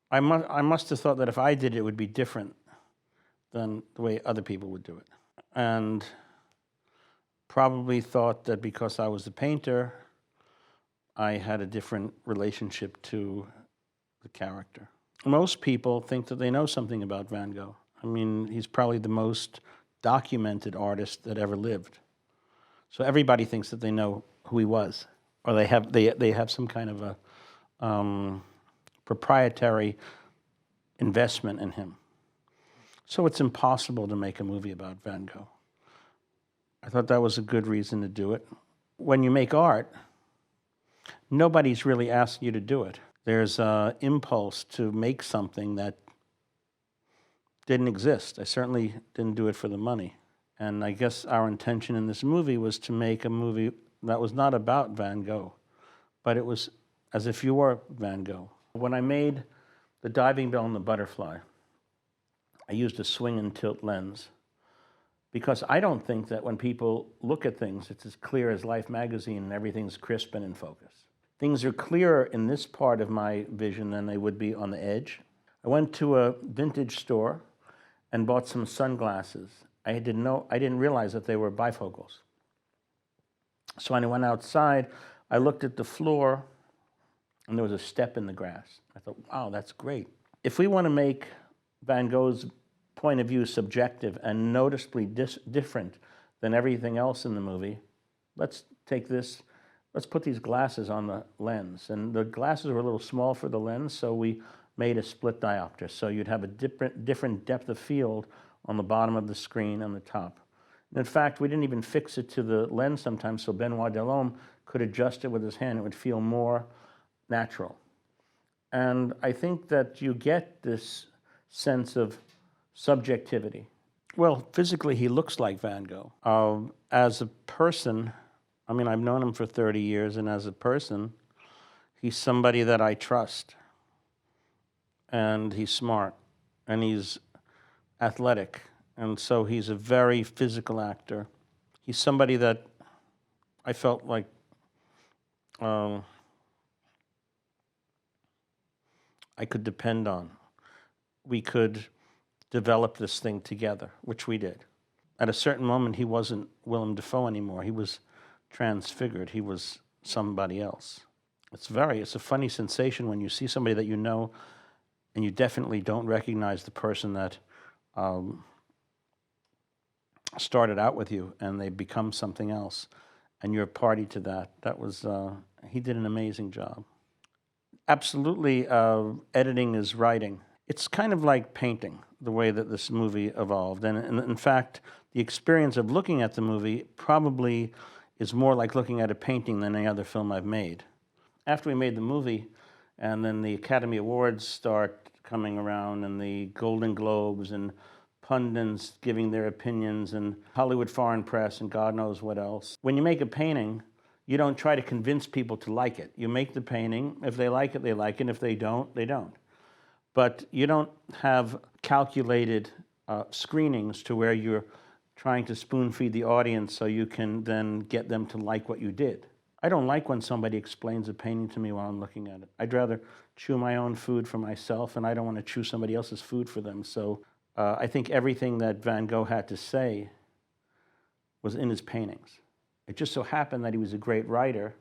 I must have thought that if I did it, it would be different than the way other people would do it. And probably thought that because I was a painter, I had a different relationship to the character. Most people think that they know something about Van Gogh. I mean, he's probably the most documented artist that ever lived. So everybody thinks that they know who he was, or they have some kind of a proprietary investment in him. So it's impossible to make a movie about Van Gogh. I thought that was a good reason to do it. When you make art, nobody's really asking you to do it. There's an impulse to make something that didn't exist. I certainly didn't do it for the money. And I guess our intention in this movie was to make a movie that was not about Van Gogh, but it was as if you were Van Gogh. When I made The Diving Bell and the Butterfly, I used a swing and tilt lens because I don't think that when people look at things, it's as clear as Life magazine and everything's crisp and in focus. Things are clearer in this part of my vision than they would be on the edge. I went to a vintage store and bought some sunglasses. I didn't realize that they were bifocals. So when I went outside, I looked at the floor and there was a step in the grass. I thought, wow, that's great. If we want to make Van Gogh's point of view subjective and noticeably different than everything else in the movie, let's put these glasses on the lens. And the glasses were a little small for the lens, so we made a split diopter. So you'd have a different depth of field on the bottom of the screen and the top. And in fact, we didn't even fix it to the lens sometimes, so Benoit Delhomme could adjust it with his hand. It would feel more natural. And I think that you get this sense of subjectivity. Well, physically, he looks like Van Gogh. As a person, I mean, I've known him for 30 years, and as a person, he's somebody that I trust. And he's smart, and he's athletic, and so he's a very physical actor. He's somebody that I felt like I could depend on. We could develop this thing together, which we did. At a certain moment, he wasn't Willem Dafoe anymore. He was transfigured. He was somebody else. It's a funny sensation when you see somebody that you know and you definitely don't recognize the person that started out with you and they become something else and you're a party to that. He did an amazing job. Absolutely, editing is writing. It's kind of like painting, the way that this movie evolved. And in fact, the experience of looking at the movie probably is more like looking at a painting than any other film I've made. After we made the movie, and then the Academy Awards start coming around, and the Golden Globes, and pundits giving their opinions, and Hollywood Foreign Press, and God knows what else. When you make a painting, you don't try to convince people to like it. You make the painting. If they like it, they like it. If they don't, they don't. But you don't have calculated screenings to where you're trying to spoon feed the audience so you can then get them to like what you did. I don't like when somebody explains a painting to me while I'm looking at it. I'd rather chew my own food for myself, and I don't want to chew somebody else's food for them. So I think everything that Van Gogh had to say was in his paintings. It just so happened that he was a great writer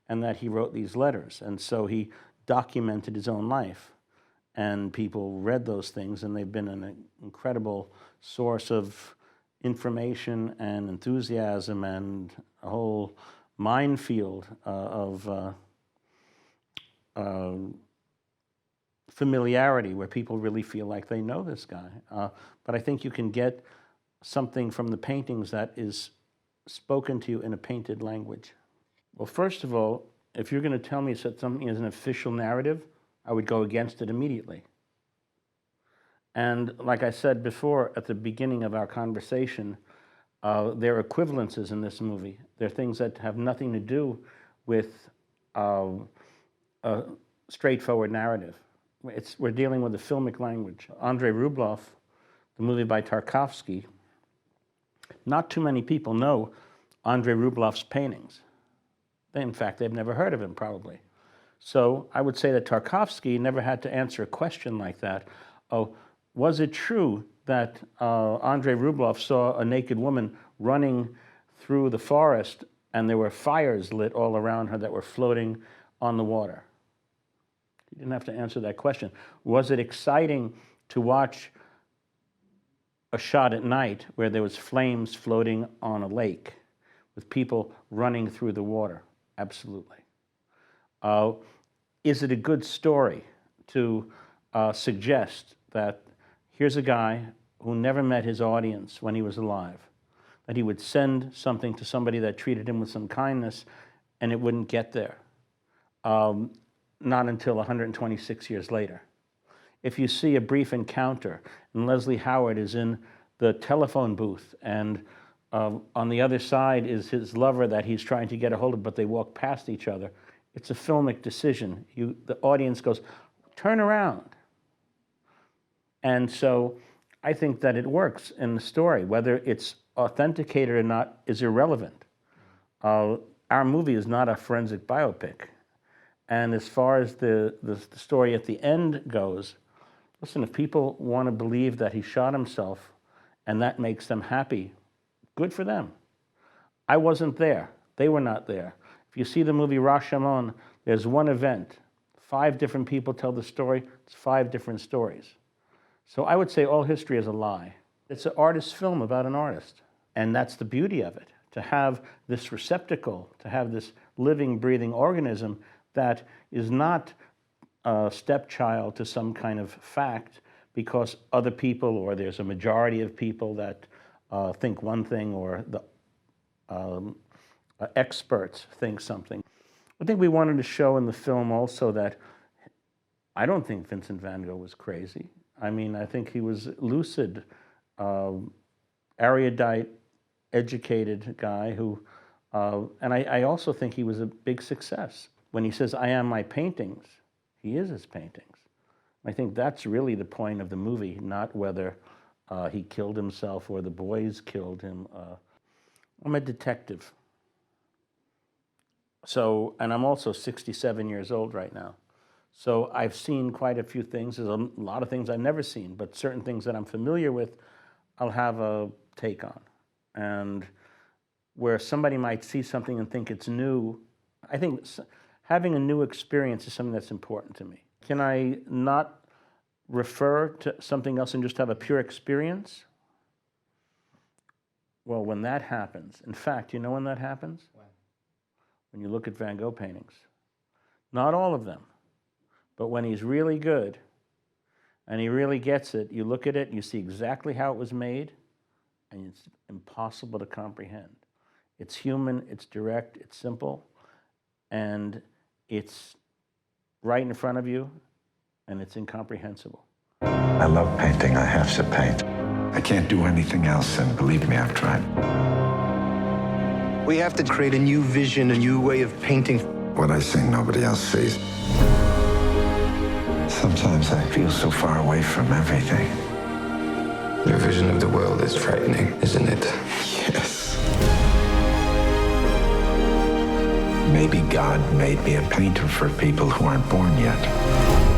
and that he wrote these letters. And so he documented his own life. And people read those things, and they've been an incredible source of information and enthusiasm and a whole minefield of familiarity where people really feel like they know this guy. But I think you can get something from the paintings that is spoken to you in a painted language. Well, first of all, if you're going to tell me that something is an official narrative, I would go against it immediately. And like I said before at the beginning of our conversation, there are equivalences in this movie. There are things that have nothing to do with a straightforward narrative. We're dealing with a filmic language. Andrei Rublev, the movie by Tarkovsky, not too many people know Andrei Rublev's paintings. In fact, they've never heard of him, probably. So I would say that Tarkovsky never had to answer a question like that. Oh, was it true that Andrei Rublev saw a naked woman running through the forest and there were fires lit all around her that were floating on the water? He didn't have to answer that question. Was it exciting to watch a shot at night where there was flames floating on a lake with people running through the water? Absolutely. Is it a good story to suggest that here's a guy who never met his audience when he was alive, that he would send something to somebody that treated him with some kindness and it wouldn't get there, not until 126 years later? If you see a brief encounter and Leslie Howard is in the telephone booth and on the other side is his lover that he's trying to get a hold of, but they walk past each other, it's a filmic decision. The audience goes, turn around. And so I think that it works in the story. Whether it's authenticated or not is irrelevant. Our movie is not a forensic biopic. And as far as the story at the end goes, listen, if people want to believe that he shot himself and that makes them happy, good for them. I wasn't there. They were not there. If you see the movie Rashomon, there's one event. 5 different people tell the story. It's 5 different stories. So I would say all history is a lie. It's an artist's film about an artist. And that's the beauty of it, to have this receptacle, to have this living, breathing organism that is not a stepchild to some kind of fact because other people, or there's a majority of people that think one thing, or the experts think something. I think we wanted to show in the film also that I don't think Vincent van Gogh was crazy. I mean, I think he was lucid, erudite, educated guy who, and I also think he was a big success. When he says, I am my paintings, he is his paintings. I think that's really the point of the movie, not whether he killed himself or the boys killed him. I'm a detective. So, and I'm also 67 years old right now. So I've seen quite a few things. There's a lot of things I've never seen, but certain things that I'm familiar with, I'll have a take on. And where somebody might see something and think it's new, I think having a new experience is something that's important to me. Can I not refer to something else and just have a pure experience? Well, when that happens, in fact, you know when that happens? When you look at Van Gogh paintings. Not all of them, but when he's really good and he really gets it, you look at it and you see exactly how it was made, and it's impossible to comprehend. It's human, it's direct, it's simple, and it's right in front of you, and it's incomprehensible. I love painting. I have to paint. I can't do anything else, and believe me, I've tried. We have to create a new vision, a new way of painting. What I see, nobody else sees. Sometimes I feel so far away from everything. Your vision of the world is frightening, isn't it? Yes. Maybe God made me a painter for people who aren't born yet.